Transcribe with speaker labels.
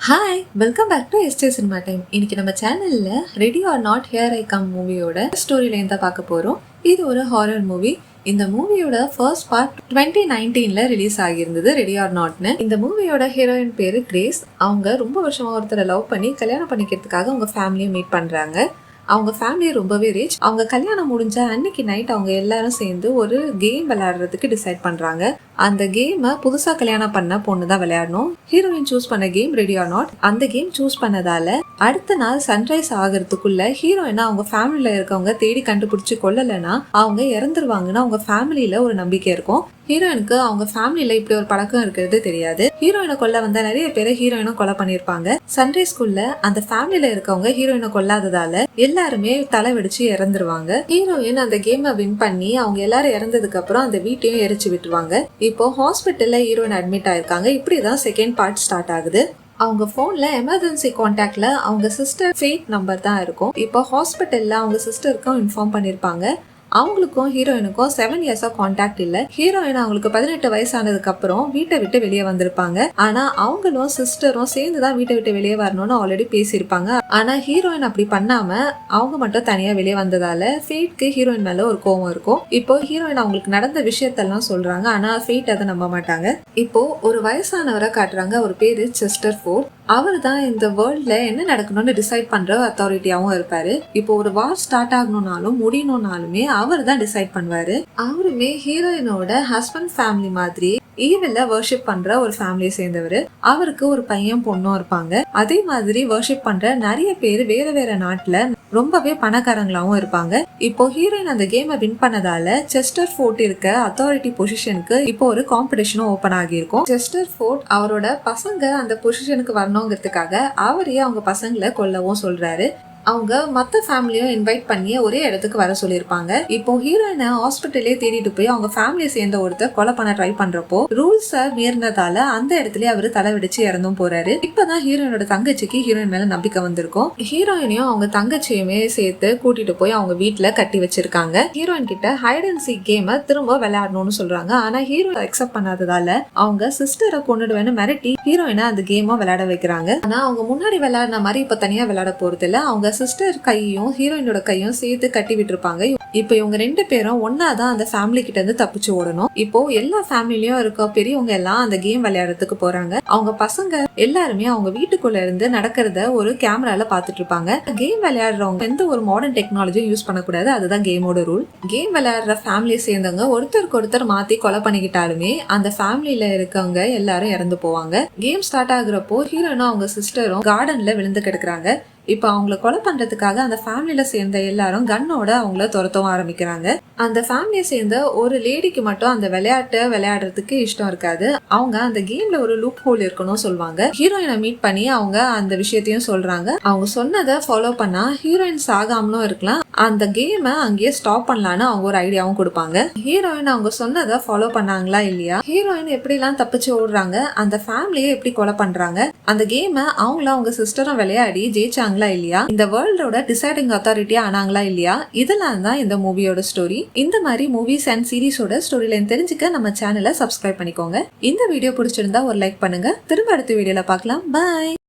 Speaker 1: Hi, welcome back to எஸ்டே cinema time. இன்னைக்கு நம்ம சேனல்ல ready or not here I come மூவியோட ஸ்டோரி லைன் தான் பார்க்க போறோம். இது ஒரு ஹாரர் மூவி. இந்த மூவியோட ஃபர்ஸ்ட் பார்ட் 2019ல ரிலீஸ் ஆகியிருந்தது, ரெடி ஆர் நாட்னு. இந்த மூவியோட ஹீரோயின் பேரு கிரேஸ். அவங்க ரொம்ப வருஷமா ஒருத்தரை லவ் பண்ணி கல்யாணம் பண்ணிக்கிறதுக்காக அவங்க ஃபேமிலியை மீட் பண்றாங்க. அவங்க ஃபேமிலி ரொம்பவே ரிச். அவங்க கல்யாணம் முடிஞ்ச அன்னைக்கு நைட் அவங்க எல்லாரும் சேர்ந்து ஒரு கேம் விளையாடுறதுக்கு டிசைட் பண்றாங்க. அந்த கேமை புதுசா கல்யாணம் பண்ண பொண்ணு தான் விளையாடணும். ஹீரோயின் சூஸ் பண்ண கேம் ரெடி ஆர் நாட். அந்த கேம் சூஸ் பண்ணதால அடுத்த நாள் சன்ரைஸ் ஆகிறதுக்குள்ள ஹீரோயினா அவங்க ஃபேமிலியில இருக்கவங்க தேடி கண்டுபிடிச்சு கொல்லலைன்னா அவங்க இறந்துருவாங்கன்னு அவங்க ஃபேமிலியில ஒரு நம்பிக்கை இருக்கும். ஹீரோயினுக்கு அவங்க ஃபேமிலியில இப்படி ஒரு பழக்கம் இருக்கிறது தெரியாது. ஹீரோயினை கொல்ல வந்த நிறைய பேரை ஹீரோயினை கொலை பண்ணிருப்பாங்க. சன்ரைஸ்குள்ள அந்த ஃபேமிலியில இருக்கவங்க ஹீரோயினை கொல்லாததால எல்லாருமே தலை வெடிச்சு இறந்துருவாங்க. ஹீரோயின் அந்த கேமை வின் பண்ணி அவங்க எல்லாரும் இறந்ததுக்கு அப்புறம் அந்த வீட்டையும் எரிச்சு விட்டுருவாங்க. இப்போ ஹாஸ்பிட்டல்ல ஹீரோயின் அட்மிட் ஆயிருக்காங்க. இப்படிதான் செகண்ட் பார்ட் ஸ்டார்ட் ஆகுது. அவங்க போன்ல எமர்ஜென்சி கான்டாக்ட்ல அவங்க சிஸ்டர் ஃபேட் நம்பர் தான் இருக்கும். இப்போ ஹாஸ்பிட்டல்ல அவங்க சிஸ்டருக்கும் இன்ஃபார்ம் பண்ணிருப்பாங்க. அவங்களுக்கும் ஹீரோயினுக்கும் 7 இயர்ஸா கான்டாக்ட் இல்ல. ஹீரோயின் அவங்களுக்கு 18 வயசானதுக்கு அப்புறம் வீட்டை விட்டு வெளியே வந்திருப்பாங்க. ஆனா அவங்களும் சிஸ்டரும் சேர்ந்துதான் வீட்டை விட்டு வெளியே வரணும்னு ஆல்ரெடி பேசியிருப்பாங்க. ஆனா ஹீரோயின் அப்படி பண்ணாம அவங்க மட்டும் தனியா வெளியே வந்ததால ஃபேட்க்கு ஹீரோயின் மேல ஒரு கோவம் இருக்கும். இப்போ ஹீரோயின் அவங்களுக்கு நடந்த விஷயத்தெல்லாம் சொல்றாங்க. ஆனா ஃபேட் அதை நம்ப மாட்டாங்க. இப்போ ஒரு வயசானவரை காட்டுறாங்க. அவர் பேரு செஸ்டர் ஃபோர்ட். அவர் தான் இந்த வேர்ல்ட்ல என்ன நடக்கணும்னு டிசைட் பண்ற அத்தாரிட்டியாவும் இருப்பாரு. இப்போ ஒரு வார் ஸ்டார்ட் ஆகணும்னாலும் முடியணும்னாலுமே அவர் தான் டிசைட் பண்ணுவாரு. அவருமே ஹீரோயினோட ஹஸ்பண்ட் ஃபேமிலி மாதிரி ஈவில்ல வர்ஷிப் பண்ற ஒரு ஃபேமிலியை சேர்ந்தவர். அவருக்கு ஒரு பையன் பொண்ணும் இருப்பாங்க. அதே மாதிரி வர்ஷிப் பண்ற நிறைய பேர் வேற வேற நாட்டுல ரொம்பவே பணக்காரங்களாவும் இருப்பாங்க. இப்போ ஹீரோயின் அந்த கேமை வின் பண்ணதால செஸ்டர் ஃபோர்ட் இருக்க அத்தாரிட்டி பொசிஷனுக்கு இப்போ ஒரு காம்படிஷனும் ஓபன் ஆகியிருக்கும். செஸ்டர் ஃபோர்ட் அவரோட பசங்க அந்த பொசிஷனுக்கு வரணுங்கிறதுக்காக அவரே அவங்க பசங்களை கொல்லவும் சொல்றாரு. அவங்க மற்ற ஃபேமிலியும் இன்வைட் பண்ணி ஒரே இடத்துக்கு வர சொல்லியிருப்பாங்க. இப்போ ஹீரோயினை ஹாஸ்பிட்டலே தேடிட்டு போய் அவங்க ஃபேமிலியை சேர்ந்த ஒருத்தர் கொலை பண்ண ட்ரை பண்றப்போ ரூல்ஸை மீறினதால அந்த இடத்துல அவரு தலை வெடிச்சு இறந்தும் போறாரு. இப்பதான் ஹீரோயினோட தங்கச்சிக்கு ஹீரோயின் மேல நம்பிக்கை வந்திருக்கும். ஹீரோயினையும் அவங்க தங்கச்சியுமே சேர்த்து கூட்டிட்டு போய் அவங்க வீட்டுல கட்டி வச்சிருக்காங்க. ஹீரோயின் கிட்ட ஹைட் அண்ட் சீக் கேமை திரும்ப விளையாடணும்னு சொல்றாங்க. ஆனா ஹீரோ அக்செப்ட் பண்ணாததால அவங்க சிஸ்டரை கொண்டுடுவேன்னு மிரட்டி ஹீரோயினை அந்த கேமை விளையாட வைக்கிறாங்க. ஆனா அவங்க முன்னாடி விளையாடின மாதிரி இப்ப தனியா விளையாட போறது இல்ல. அவங்க சிஸ்டர் கையும் ஹீரோயினோட கையும் சேர்த்து கட்டி விட்டுருப்பாங்க. இப்போ இவங்க 2 பேரும் ஒன்னாதான் அந்த ஃபேமிலி கிட்ட இருந்து தப்பிச்சு ஓடணும். இப்போ எல்லா ஃபேமிலியும் இருக்க பெரியவங்க எல்லாம் அந்த கேம் விளையாடுறதுக்கு போறாங்க. அவங்க பசங்க எல்லாருமே அவங்க வீட்டுக்குள்ள இருந்து நடக்கிறத ஒரு கேமரால பாத்துட்டு இருப்பாங்க. கேம் விளையாடுறவங்க எந்த ஒரு மாடர்ன் டெக்னாலஜியும் யூஸ் பண்ணக்கூடாது. அதுதான் கேமோட ரூல். கேம் விளையாடுற ஃபேமிலியை சேர்ந்தவங்க ஒருத்தருக்கு ஒருத்தர் மாத்தி கொலை பண்ணிக்கிட்டாலுமே அந்த ஃபேமிலியில இருக்கவங்க எல்லாரும் இறந்து போவாங்க. கேம் ஸ்டார்ட் ஆகுறப்போ ஹீரோனும் அவங்க சிஸ்டரும் கார்டன்ல விழுந்து கிடக்குறாங்க. இப்ப அவங்கள கொலை பண்றதுக்காக அந்த ஃபேமிலியில சேர்ந்த எல்லாரும் கன்னோட அவங்கள துரத்தவும் ஆரம்பிக்கிறாங்க. அந்த ஃபேமிலியை சேர்ந்த ஒரு லேடிக்கு மட்டும் அந்த விளையாட்டை விளையாடுறதுக்கு இஷ்டம் இருக்காது. அவங்க அந்த கேம்ல ஒரு லூப் ஹோல் இருக்கணும் சொல்லுவாங்க. ஹீரோயினை மீட் பண்ணி அவங்க அந்த விஷயத்தையும் சொல்றாங்க. அவங்க சொன்னதை ஃபாலோ பண்ணா ஹீரோயின் சாகாமலும் இருக்கலாம். அந்த கேமை அங்கேயே ஸ்டாப் பண்ணலான்னு அவங்க ஒரு ஐடியாவும் கொடுப்பாங்க. ஹீரோயின் அவங்க சொன்னதை ஃபாலோ பண்ணாங்களா இல்லையா, ஹீரோயின் எப்படி எல்லாம் தப்பிச்சு ஓடுறாங்க, அந்த ஃபேமிலியை எப்படி கொலை பண்றாங்க, அந்த கேமை அவங்களும் அவங்க சிஸ்டரும் விளையாடி ஜெயிச்சாங்க இல்லையா, இந்த வேர்ல்டோட டிசைடிங் அத்தாரிட்டியா ஆனாங்களா இல்லையா, இதெல்லாம் தான் இந்த மூவியோட ஸ்டோரி. இந்த மாதிரி மூவிஸ் அண்ட் சீரிஸோட ஸ்டோரி லைன் தெரிஞ்சுக்க நம்ம சேனலை சப்ஸ்கிரைப் பண்ணிக்கோங்க. இந்த வீடியோ பிடிச்சிருந்தா ஒரு லைக் பண்ணுங்க. திரும்ப அடுத்த வீடியோல பார்க்கலாம். பாய்.